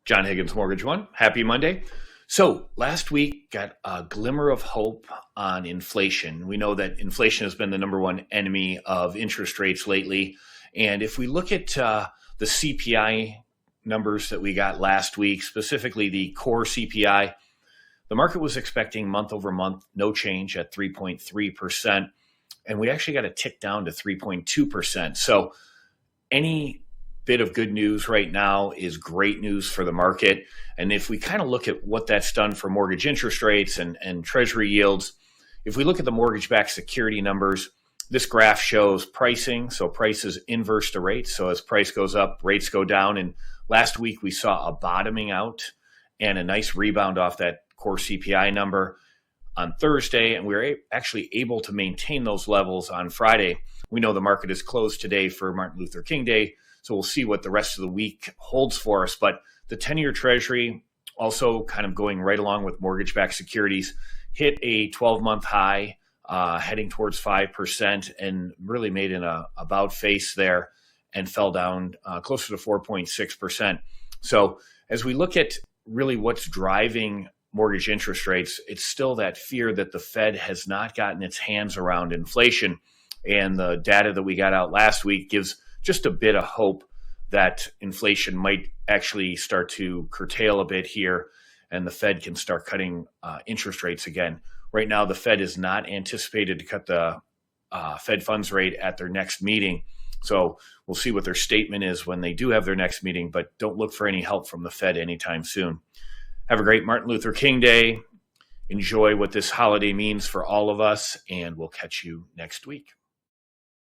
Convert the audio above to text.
John Higgins, Mortgage One. Happy Monday. So last week got a glimmer of hope on inflation. We know that inflation has been the number one enemy of interest rates lately. And if we look at the CPI numbers that we got last week, specifically the core CPI, the market was expecting month over month, no change at 3.3%. And we actually got a tick down to 3.2%. So any bit of good news right now is great news for the market. And if we kind of look at what that's done for mortgage interest rates and treasury yields, if we look at the mortgage-backed security numbers, this graph shows pricing. So price is inverse to rates. So as price goes up, rates go down. And last week we saw a bottoming out and a nice rebound off that core CPI number on Thursday, and we were actually able to maintain those levels on Friday. We know the market is closed today for Martin Luther King Day, so we'll see what the rest of the week holds for us. But the 10-year Treasury, also kind of going right along with mortgage-backed securities, hit a 12-month high, heading towards 5%, and really made an about face there and fell down closer to 4.6%. So as we look at really what's driving mortgage interest rates, it's still that fear that the Fed has not gotten its hands around inflation. And the data that we got out last week gives just a bit of hope that inflation might actually start to curtail a bit here and the Fed can start cutting interest rates again. Right now, the Fed is not anticipated to cut the Fed funds rate at their next meeting. So we'll see what their statement is when they do have their next meeting, but don't look for any help from the Fed anytime soon. Have a great Martin Luther King Day. Enjoy what this holiday means for all of us, and we'll catch you next week.